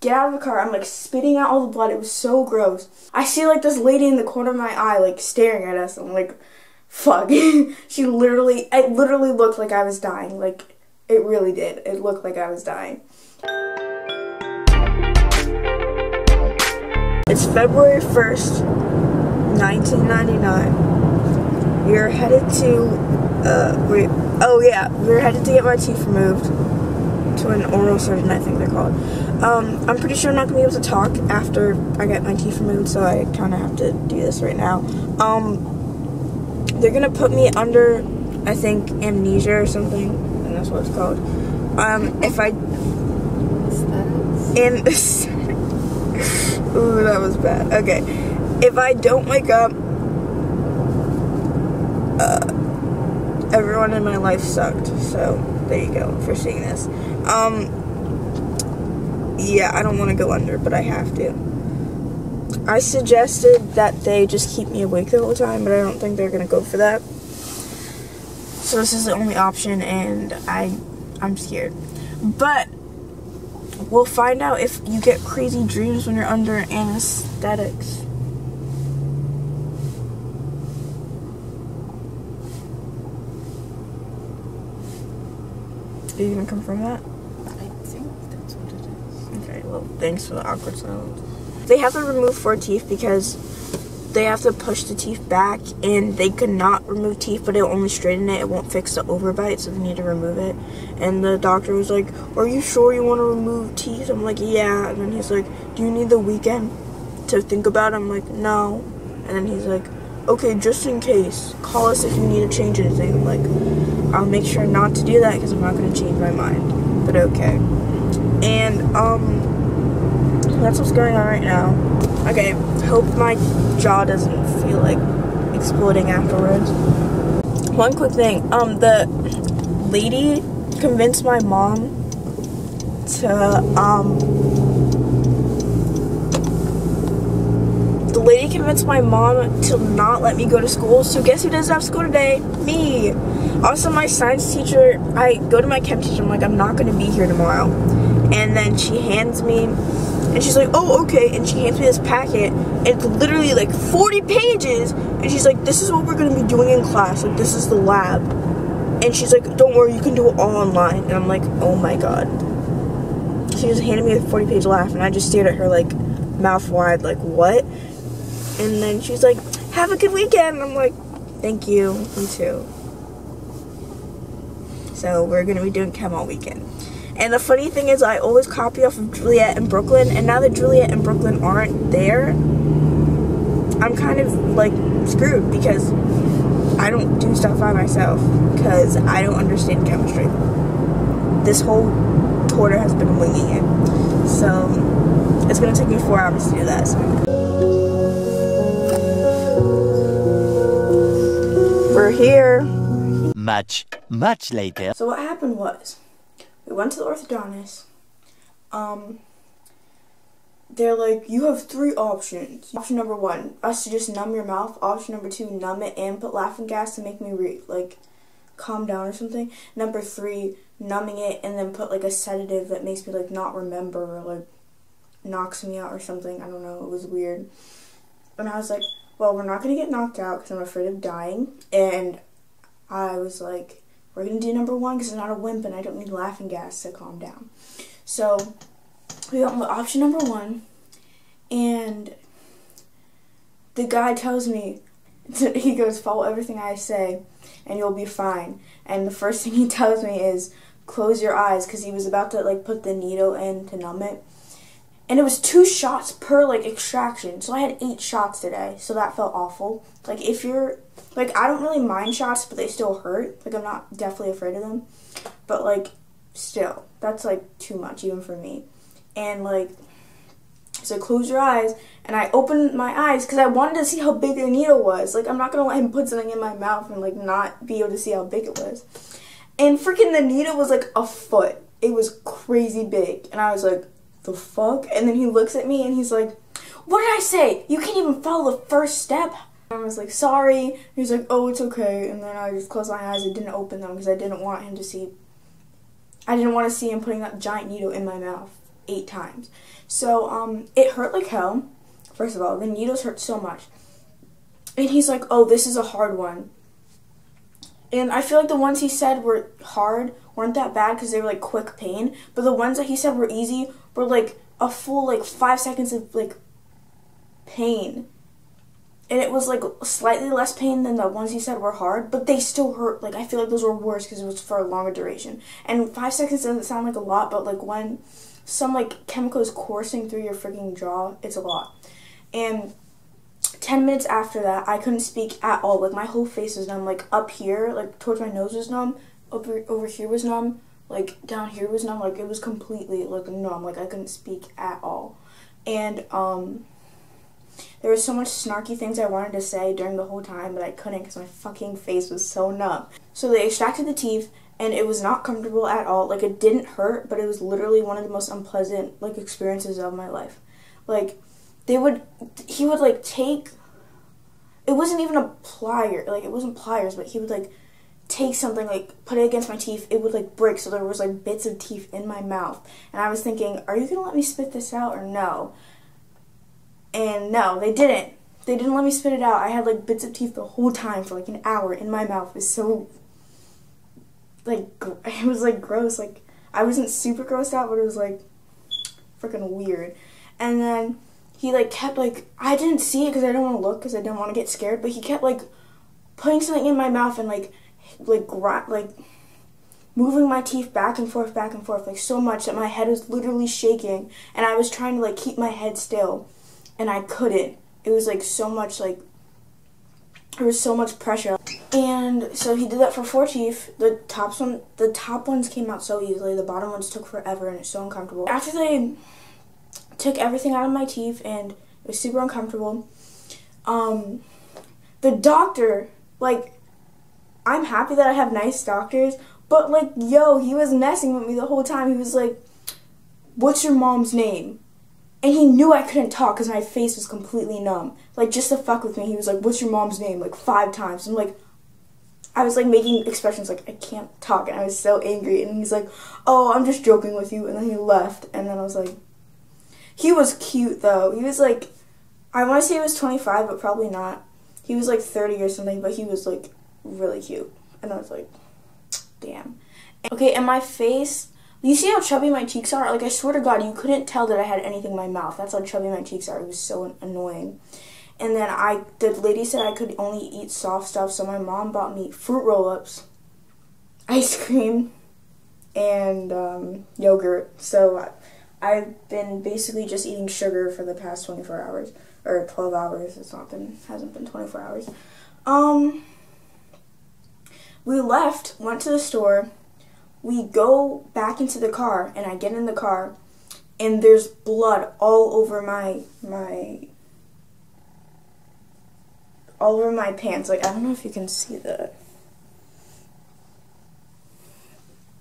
get out of the car. I'm like spitting out all the blood. It was so gross. I see like this lady in the corner of my eye like staring at us. I'm like, fuck. It literally looked like I was dying. Like, it really did. It looked like I was dying. It's February 1st, 1999. We're headed to, we're headed to get my teeth removed. To an oral surgeon, I think they're called. I'm pretty sure I'm not going to be able to talk after I get my teeth removed, so I kind of have to do this right now. They're going to put me under, I think, amnesia or something, and that's what it's called. If I... Ooh, that was bad. Okay. If I don't wake up, everyone in my life sucked, so there you go for seeing this. Yeah, I don't want to go under, but I have to. I suggested that they just keep me awake the whole time, but I don't think they're going to go for that. So this is the only option, and I'm scared. But we'll find out if you get crazy dreams when you're under anesthetics. Are you going to confirm that? I think that's what it is. Okay, well, thanks for the awkward silence. They have to remove 4 teeth because they have to push the teeth back, and they could not remove teeth, but it'll only straighten it. It won't fix the overbite, so they need to remove it. And the doctor was like, are you sure you want to remove teeth? I'm like, yeah. And then he's like, do you need the weekend to think about it? I'm like, no. And then he's like, okay, just in case, call us if you need to change anything. I'm like, I'll make sure not to do that because I'm not going to change my mind. But okay. And, that's what's going on right now. Okay, hope my jaw doesn't feel like exploding afterwards. One quick thing, the lady convinced my mom to, not let me go to school, so guess who doesn't have school today? Me! Also, my science teacher, I go to my chem teacher, I'm like, I'm not going to be here tomorrow. And then she hands me, and she's like, oh, okay, and she hands me this packet, and it's literally like 40 pages, and she's like, this is what we're going to be doing in class, like, this is the lab. And she's like, don't worry, you can do it all online. And I'm like, oh my god. She just handed me a 40-page lab, and I just stared at her like, mouth wide, like, what? And then she's like, have a good weekend. And I'm like, thank you, you too. So we're going to be doing chem all weekend. And the funny thing is, I always copy off of Juliet and Brooklyn, and now that Juliet and Brooklyn aren't there, I'm kind of, like, screwed, because I don't do stuff by myself, because I don't understand chemistry. This whole quarter has been winging it, so it's going to take me 4 hours to do that, so. We're here. Much later. So what happened was, we went to the orthodontist. They're like, you have 3 options. Option number 1, us to just numb your mouth. Option number 2, numb it and put laughing gas to make me calm down or something. Number 3, numbing it and then put like a sedative that makes me like not remember or like knocks me out or something. I don't know. It was weird. And I was like, well, we're not gonna get knocked out because I'm afraid of dying. And I was like, we're going to do number 1 because I'm not a wimp and I don't need laughing gas to calm down. So, we went with option number 1, and the guy tells me, he goes, follow everything I say and you'll be fine. And the first thing he tells me is, close your eyes, because he was about to like put the needle in to numb it. And it was 2 shots per like extraction, so I had 8 shots today, so that felt awful. Like, if you're, like, I don't really mind shots, but they still hurt. Like, I'm not definitely afraid of them. But, like, still, that's, like, too much, even for me. And, like, so close your eyes. And I opened my eyes because I wanted to see how big the needle was. Like, I'm not going to let him put something in my mouth and, like, not be able to see how big it was. And freaking the needle was, like, a foot. It was crazy big. And I was like, the fuck? And then he looks at me and he's like, what did I say? You can't even follow the first step. I was like, sorry. He's like, oh, it's okay. And then I just closed my eyes. I didn't open them because I didn't want him to see. I didn't want to see him putting that giant needle in my mouth. 8 times. So, it hurt like hell. First of all, the needles hurt so much. And he's like, oh, this is a hard one. And I feel like the ones he said were hard weren't that bad because they were like quick pain. But the ones that he said were easy were like a full like 5 seconds of like pain. And it was like slightly less pain than the ones he said were hard, but they still hurt. Like I feel like those were worse because it was for a longer duration. And 5 seconds doesn't sound like a lot, but like when some like chemical is coursing through your freaking jaw, it's a lot. And 10 minutes after that, I couldn't speak at all. Like my whole face was numb. Like up here, like towards my nose was numb. Over here was numb. Like down here was numb. Like it was completely like numb. Like I couldn't speak at all. And there was so much snarky things I wanted to say during the whole time, but I couldn't because my fucking face was so numb. So they extracted the teeth, and it was not comfortable at all. Like it didn't hurt, but it was literally one of the most unpleasant like experiences of my life. Like he would like take, it wasn't even a plier, like it wasn't pliers, but he would like take something, like put it against my teeth, it would like break, so there was like bits of teeth in my mouth. And I was thinking, are you gonna let me spit this out or no? And no, they didn't. They didn't let me spit it out. I had like bits of teeth the whole time for like an hour in my mouth. It was so, like, it was like gross. Like, I wasn't super grossed out, but it was like freaking weird. And then he like kept like, I didn't see it because I didn't want to look because I didn't want to get scared, but he kept like putting something in my mouth and like moving my teeth back and forth, like so much that my head was literally shaking, and I was trying to like keep my head still. And I couldn't. It was like so much like, there was so much pressure. And so he did that for 4 teeth. The top ones came out so easily. The bottom ones took forever, and it's so uncomfortable. After they took everything out of my teeth, and it was super uncomfortable, the doctor, like, I'm happy that I have nice doctors, but like, yo, he was messing with me the whole time. He was like, what's your mom's name? And he knew I couldn't talk because my face was completely numb. Like, just to fuck with me, he was like, what's your mom's name? Like, 5 times. I'm like, I was like making expressions like, I can't talk. And I was so angry. And he's like, oh, I'm just joking with you. And then he left. And then I was like, he was cute though. He was like, I want to say he was 25, but probably not. He was like 30 or something, but he was like really cute. And I was like, damn. Okay, and my face, you see how chubby my cheeks are? Like, I swear to God, you couldn't tell that I had anything in my mouth. That's how chubby my cheeks are. It was so annoying. And then the lady said I could only eat soft stuff, so my mom bought me fruit roll-ups, ice cream, and yogurt. So I've been basically just eating sugar for the past 24 hours, or 12 hours. Hasn't been 24 hours. We left, went to the store. We go back into the car, and I get in the car, and there's blood all over my pants. Like, I don't know if you can see that.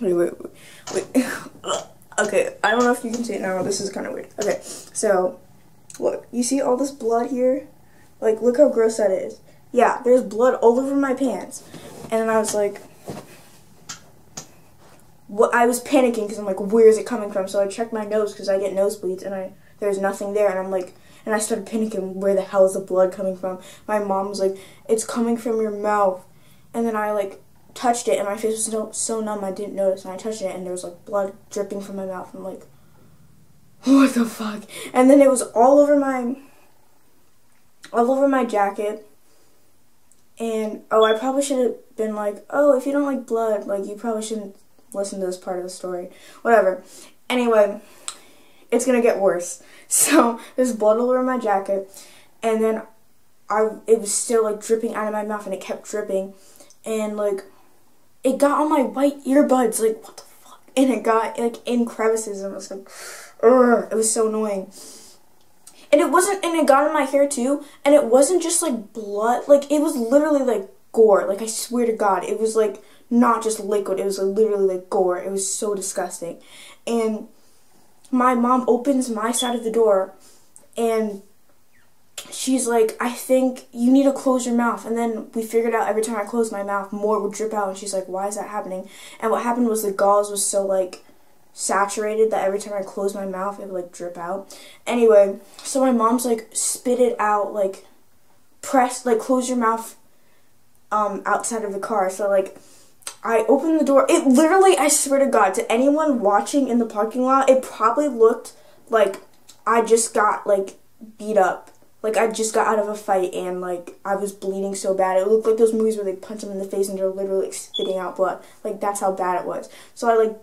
Wait. Okay, I don't know if you can see it now. This is kind of weird. Okay, so, look. You see all this blood here? Like, look how gross that is. Yeah, there's blood all over my pants. And then I was like, I was panicking because I'm like, where is it coming from? So I checked my nose because I get nosebleeds, and there's nothing there, and I'm like, and I started panicking, where the hell is the blood coming from? My mom was like, it's coming from your mouth. And then I like touched it, and my face was so numb I didn't notice, and I touched it, and there was like blood dripping from my mouth. I'm like, what the fuck? And then it was all over my jacket. And oh, I probably should have been like, oh, if you don't like blood, like, you probably shouldn't listen to this part of the story. Whatever. Anyway, it's gonna get worse. So there's blood all over my jacket, and then it was still like dripping out of my mouth, and it kept dripping, and like it got on my white earbuds. Like, what the fuck? And it got like in crevices, and I was like, ugh, it was so annoying. And it got in my hair too, and it wasn't just like blood, like it was literally like gore. Like, I swear to God, it was like not just liquid, it was like literally like gore. It was so disgusting. And my mom opens my side of the door, and she's like, I think you need to close your mouth. And then we figured out every time I closed my mouth, more would drip out, and she's like, why is that happening? And what happened was the gauze was so like saturated that every time I close my mouth, it would like drip out. Anyway, so my mom's like, spit it out, like press, like close your mouth outside of the car. So like I opened the door. It literally, I swear to God, to anyone watching in the parking lot, it probably looked like I just got like beat up. Like I just got out of a fight and like I was bleeding so bad. It looked like those movies where they punch them in the face and they're literally like spitting out blood. Like that's how bad it was. So I like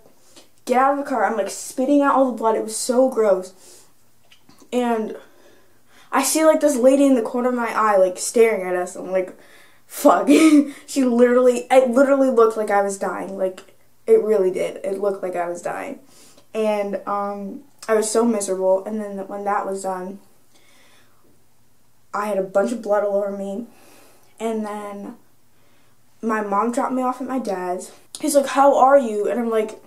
get out of the car. I'm like spitting out all the blood. It was so gross. And I see like this lady in the corner of my eye like staring at us. I'm like, fuck. It literally looked like I was dying. Like it really did. It looked like I was dying. And I was so miserable. And then when that was done, I had a bunch of blood all over me. And then my mom dropped me off at my dad's. He's like, how are you? And I'm like,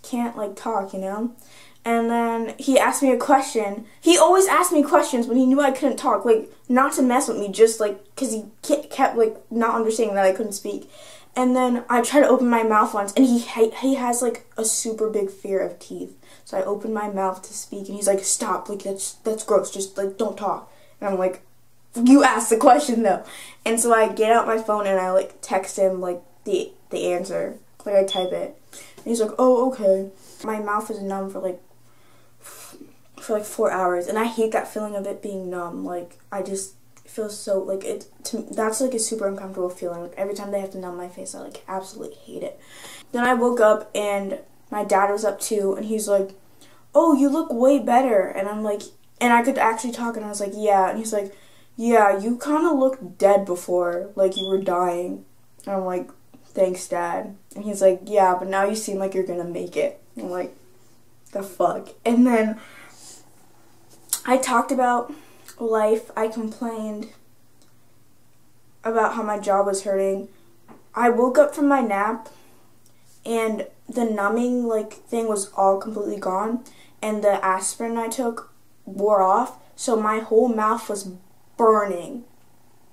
can't like talk, you know? And then he asked me a question. He always asked me questions when he knew I couldn't talk, like not to mess with me, just like because he kept like not understanding that I couldn't speak. And then I tried to open my mouth once, and he has like a super big fear of teeth. So I opened my mouth to speak, and he's like, stop, like that's gross, just like don't talk. And I'm like, you asked the question though. And so I get out my phone and I like text him like the answer, like I type it. And he's like, oh, okay. My mouth is numb for like 4 hours, and I hate that feeling of it being numb. Like I just feel so like that's like a super uncomfortable feeling. Like every time they have to numb my face, I like absolutely hate it. Then I woke up and my dad was up too, and he's like, oh, you look way better. And I'm like, and I could actually talk, and I was like, yeah. And he's like, yeah, you kind of looked dead before, like you were dying. And I'm like, thanks, Dad. And he's like, yeah, but now you seem like you're gonna make it. I'm like, the fuck. And then I talked about life. I complained about how my jaw was hurting. I woke up from my nap and the numbing like thing was all completely gone, and the aspirin I took wore off, so my whole mouth was burning.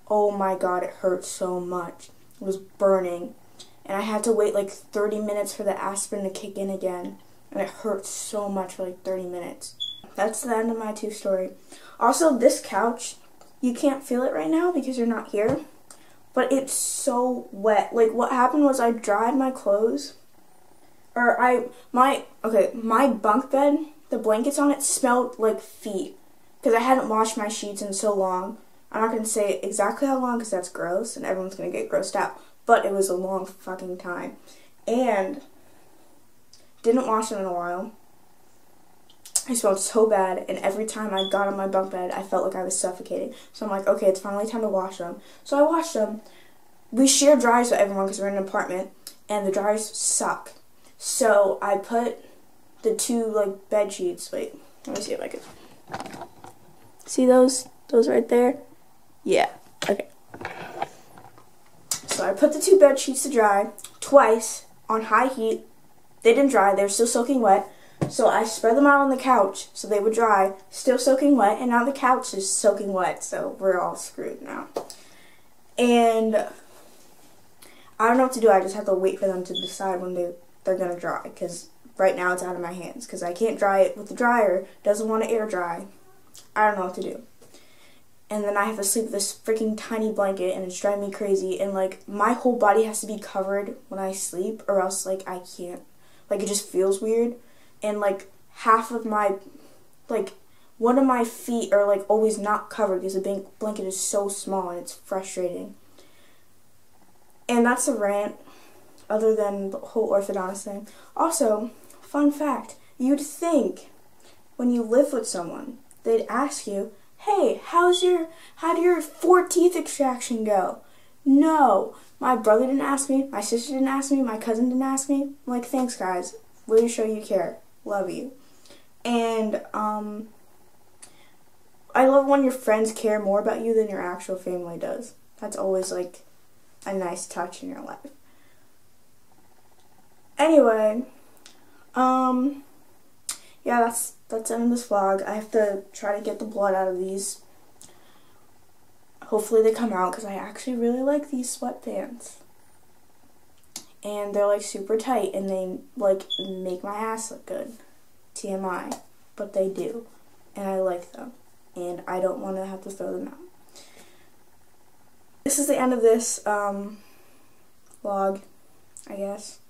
Oh my God, it hurt so much. It was burning. And I had to wait like 30 minutes for the aspirin to kick in again. And it hurt so much for like 30 minutes. That's the end of my tooth story. Also, this couch, you can't feel it right now because you're not here. But it's so wet. Like what happened was I dried my clothes. My bunk bed, the blankets on it smelled like feet. Because I hadn't washed my sheets in so long. I'm not going to say exactly how long because that's gross and everyone's going to get grossed out. But it was a long fucking time. And didn't wash them in a while. I smelled so bad, and every time I got on my bunk bed, I felt like I was suffocating. So I'm like, okay, it's finally time to wash them. So I washed them. We share dryers with everyone because we're in an apartment, and the dryers suck. So I put the two like bed sheets. Wait, let me see if I can. See those? Those right there? Yeah. Okay. So I put the two bed sheets to dry twice on high heat. They didn't dry. They were still soaking wet. So I spread them out on the couch so they would dry, still soaking wet, and now the couch is soaking wet, so we're all screwed now. And I don't know what to do. I just have to wait for them to decide when they're going to dry, because right now it's out of my hands, because I can't dry it with the dryer. Doesn't want to air dry. I don't know what to do. And then I have to sleep with this freaking tiny blanket, and it's driving me crazy, and like my whole body has to be covered when I sleep, or else like I can't. Like it just feels weird. And like half of my, like one of my feet are like always not covered because the blanket is so small, and it's frustrating. And that's a rant, other than the whole orthodontist thing. Also, fun fact, you'd think when you live with someone, they'd ask you, hey, how did your 4 teeth extraction go? No, my brother didn't ask me, my sister didn't ask me, my cousin didn't ask me. I'm like, thanks guys, way to show you care. Love you. And I love when your friends care more about you than your actual family does. That's always like a nice touch in your life. Anyway, yeah, that's the end of this vlog. I have to try to get the blood out of these. Hopefully they come out, because I actually really like these sweatpants. and they're like super tight, and they like make my ass look good. TMI, but they do, and I like them, and I don't want to have to throw them out. This is the end of this vlog, I guess.